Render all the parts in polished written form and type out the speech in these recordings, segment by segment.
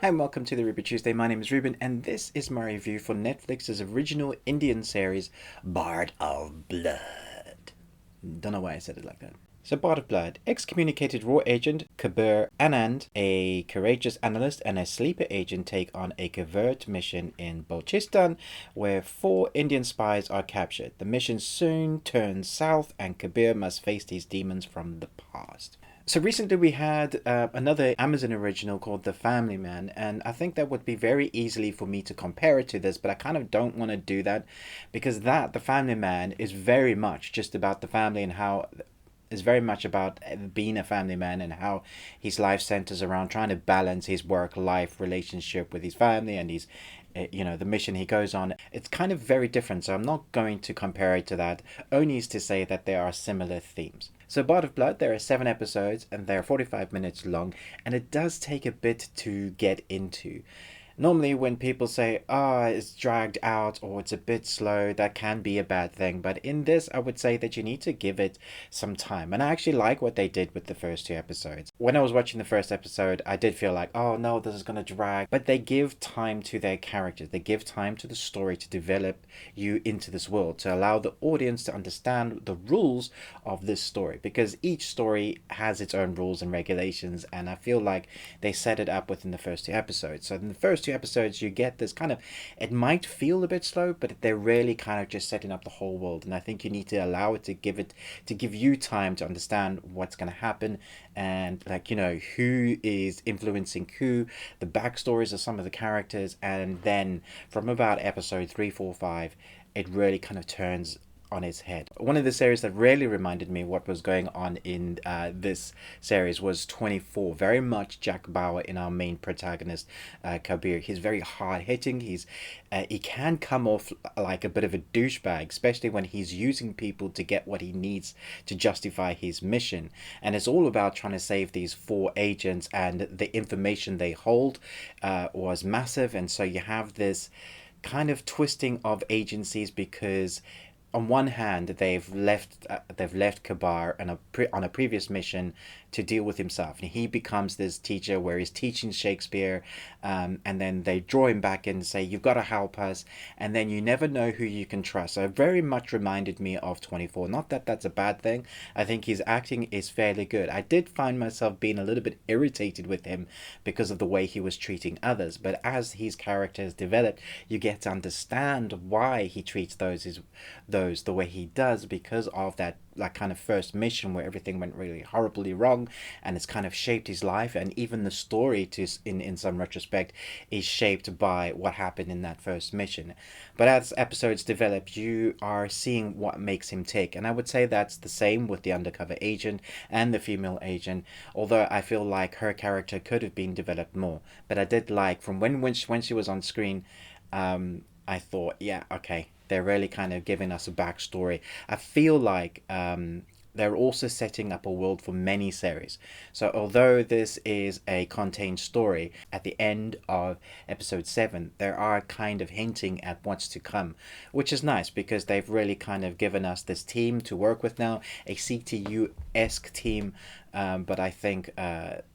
Hi and welcome to the Ruby Tuesday. My name is Ruben and this is my review for Netflix's original Indian series, Bard of Blood. Don't know why I said it like that. So Bard of Blood, excommunicated raw agent Kabir Anand, a courageous analyst and a sleeper agent take on a covert mission in Balochistan where 4 Indian spies are captured. The mission soon turns south and Kabir must face these demons from the past. So recently we had another Amazon original called The Family Man, and I think that would be very easily for me to compare it to this, but I kind of don't want to do that because The Family Man, is very much just about the family and how is very much about being a family man and how his life centers around trying to balance his work life relationship with his family and his the mission he goes on. It's kind of very different, so I'm not going to compare it to that, only is to say that there are similar themes. So Bard of Blood, there are 7 episodes and they're 45 minutes long, and it does take a bit to get into. Normally when people say, it's dragged out or it's a bit slow, that can be a bad thing. But in this, I would say that you need to give it some time. And I actually like what they did with the first 2 episodes. When I was watching the first episode, I did feel like, oh no, this is going to drag. But they give time to their characters. They give time to the story to develop you into this world, to allow the audience to understand the rules of this story. Because each story has its own rules and regulations. And I feel like they set it up within the first 2 episodes. So in the first 2 episodes you get this kind of, it might feel a bit slow, but they're really kind of just setting up the whole world, and I think you need to allow it to give you time to understand what's going to happen and who is influencing who, the backstories of some of the characters, and then from about episode 3, 4, 5 it really kind of turns on its head. One of the series that really reminded me what was going on in this series was 24. Very much Jack Bauer in our main protagonist, Kabir. He's very hard hitting. He can come off like a bit of a douchebag, especially when he's using people to get what he needs to justify his mission. And it's all about trying to save these 4 agents, and the information they hold was massive. And so you have this kind of twisting of agencies, because on one hand they've left Kabar on a previous mission to deal with himself, and he becomes this teacher where he's teaching Shakespeare, and then they draw him back in and say, you've got to help us, and then you never know who you can trust. So it very much reminded me of 24. Not that that's a bad thing. I think his acting is fairly good. I did find myself being a little bit irritated with him because of the way he was treating others, but as his character has developed, you get to understand why he treats those the way he does, because of that kind of first mission where everything went really horribly wrong, and it's kind of shaped his life. And even the story, in some retrospect, is shaped by what happened in that first mission. But as episodes develop, you are seeing what makes him tick, and I would say that's the same with the undercover agent and the female agent, although I feel like her character could have been developed more. But I did like, from when she was on screen, I thought, yeah, okay, they're really kind of giving us a backstory. I feel like they're also setting up a world for many series. So although this is a contained story, at the end of episode 7, there are kind of hinting at what's to come, which is nice because they've really kind of given us this team to work with now, a CTU-esque team, but I think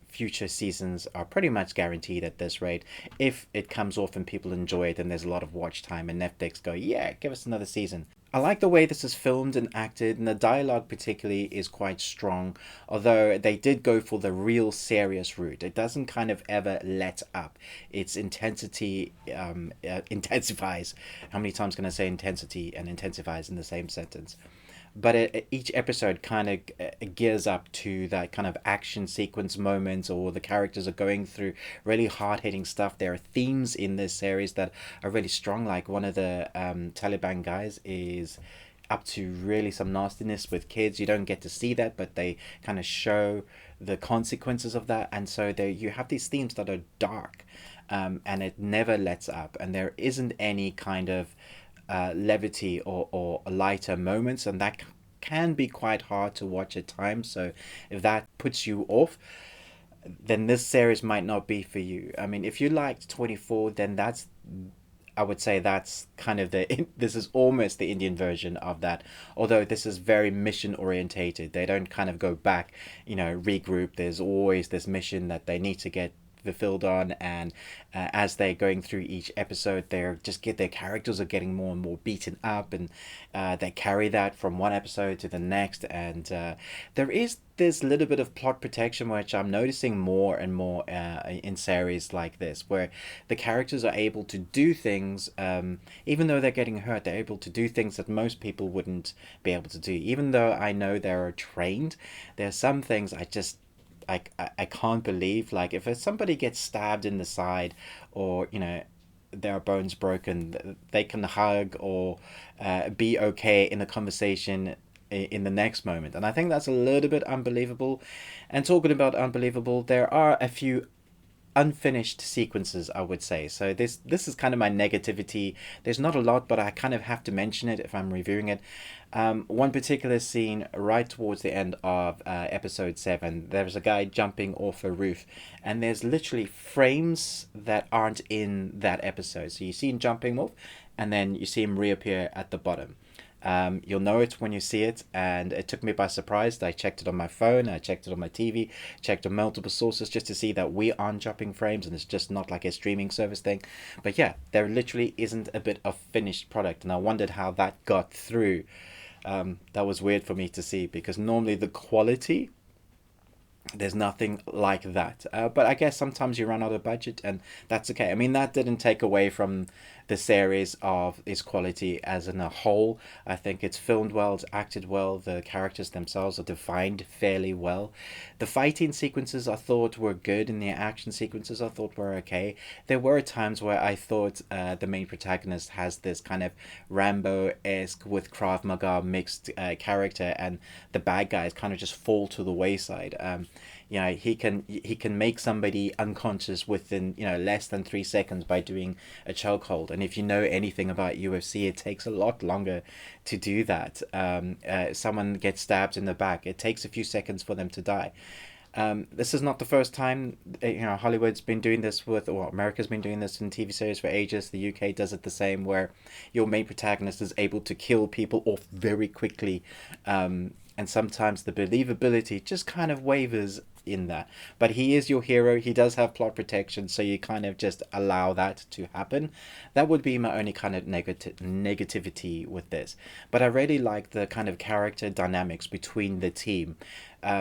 future seasons are pretty much guaranteed at this rate. If it comes off and people enjoy it and there's a lot of watch time, and Netflix go, yeah, give us another season. I like the way this is filmed and acted, and the dialogue particularly is quite strong, although they did go for the real serious route. It doesn't kind of ever let up. Its intensity intensifies. How many times can I say intensity and intensifies in the same sentence? But each episode kind of gears up to that kind of action sequence moments, or the characters are going through really hard-hitting stuff. There are themes in this series that are really strong, like one of the Taliban guys is up to really some nastiness with kids. You don't get to see that, but they kind of show the consequences of that, and so there you have these themes that are dark, and it never lets up, and there isn't any kind of levity or lighter moments, and that can be quite hard to watch at times. So if that puts you off, then this series might not be for you. I mean, if you liked 24, then I would say that's kind of this is almost the Indian version of that, although this is very mission orientated. They don't kind of go back, regroup. There's always this mission that they need to get fulfilled on, and as they're going through each episode, their characters are getting more and more beaten up, and they carry that from one episode to the next, and there is this little bit of plot protection which I'm noticing more and more in series like this, where the characters are able to do things, even though they're getting hurt, they're able to do things that most people wouldn't be able to do. Even though I know they're trained, there are some things I can't believe. Like if somebody gets stabbed in the side, or their bones broken, they can hug or be okay in a conversation in the next moment. And I think that's a little bit unbelievable. And talking about unbelievable, there are a few unfinished sequences, I would say. So this is kind of my negativity. There's not a lot, but I kind of have to mention it if I'm reviewing it. One particular scene right towards the end of episode 7, there's a guy jumping off a roof, and there's literally frames that aren't in that episode. So you see him jumping off, and then you see him reappear at the bottom. You'll know it when you see it, and it took me by surprise. I checked it on my phone, I checked it on my TV, checked on multiple sources just to see that we aren't jumping frames and it's just not like a streaming service thing. But yeah, there literally isn't a bit of finished product, and I wondered how that got through. That was weird for me to see, because normally the quality, there's nothing like that. But I guess sometimes you run out of budget, and that's okay. I mean, that didn't take away from the series of its quality as in a whole. I think it's filmed well, it's acted well, the characters themselves are defined fairly well. The fighting sequences I thought were good, and the action sequences I thought were okay. There were times where I thought the main protagonist has this kind of Rambo-esque with Krav Maga mixed character, and the bad guys kind of just fall to the wayside. He can make somebody unconscious within less than 3 seconds by doing a chokehold. And if you know anything about UFC, it takes a lot longer to do that. Someone gets stabbed in the back, it takes a few seconds for them to die. This is not the first time. Hollywood's been doing this America's been doing this in TV series for ages. The UK does it the same, where your main protagonist is able to kill people off very quickly, and sometimes the believability just kind of wavers in that. But he is your hero, he does have plot protection, so you kind of just allow that to happen. That would be my only kind of negativity with this. But I really like the kind of character dynamics between the team,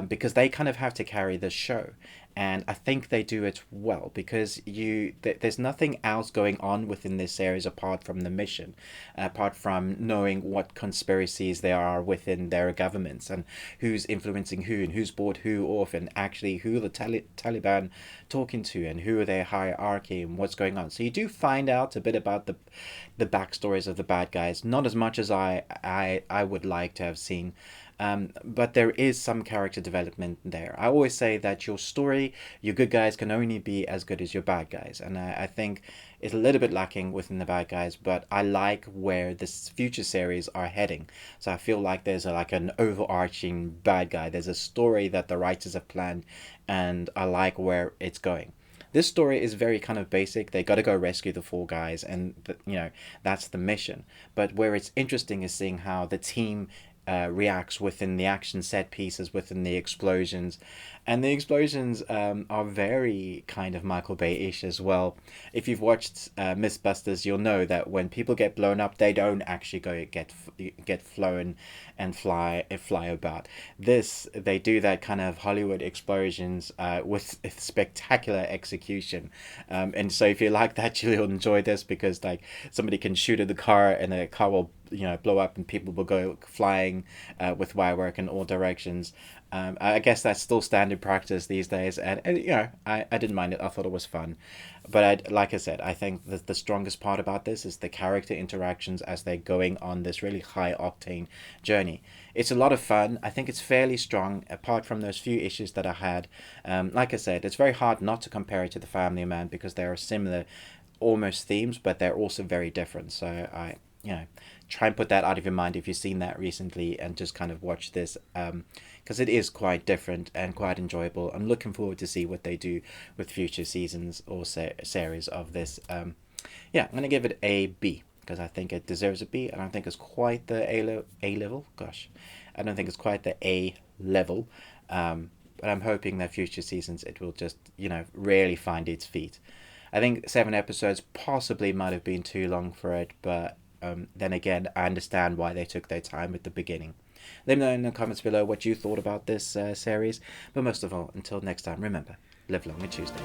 because they kind of have to carry the show. And I think they do it well, because there's nothing else going on within this series apart from the mission, apart from knowing what conspiracies there are within their governments, and who's influencing who, and who's bought who off, and actually who the Taliban talking to, and who are their hierarchy, and what's going on. So you do find out a bit about the backstories of the bad guys, not as much as I would like to have seen. But there is some character development there. I always say that your story, your good guys, can only be as good as your bad guys. And I think it's a little bit lacking within the bad guys, but I like where this future series are heading. So I feel like there's an overarching bad guy. There's a story that the writers have planned, and I like where it's going. This story is very kind of basic. They got to go rescue the 4 guys, and that's the mission. But where it's interesting is seeing how the team reacts within the action set pieces, within the explosions. And the explosions are very kind of Michael Bay-ish as well. If you've watched Mythbusters, you'll know that when people get blown up, they don't actually get flown and fly about. They do that kind of Hollywood explosions with spectacular execution. And so if you like that, you'll enjoy this, because somebody can shoot at the car, and the car will blow up, and people will go flying with wirework in all directions. I guess that's still standard practice these days, and I didn't mind it. I thought it was fun. But like I said, I think that the strongest part about this is the character interactions as they're going on this really high octane journey. It's a lot of fun. I think it's fairly strong, apart from those few issues that I had. Like I said, it's very hard not to compare it to The Family Man, because there are similar almost themes, but they're also very different. So I try and put that out of your mind if you've seen that recently, and just kind of watch this, because it is quite different and quite enjoyable. I'm looking forward to see what they do with future seasons or series of this. I'm going to give it a B, because I think it deserves a B. I don't think it's quite the A level. Gosh, I don't think it's quite the A level. But I'm hoping that future seasons it will just, really find its feet. I think 7 episodes possibly might have been too long for it, but then again, I understand why they took their time at the beginning. Let me know in the comments below what you thought about this series. But most of all, until next time, remember, live long and Tuesday.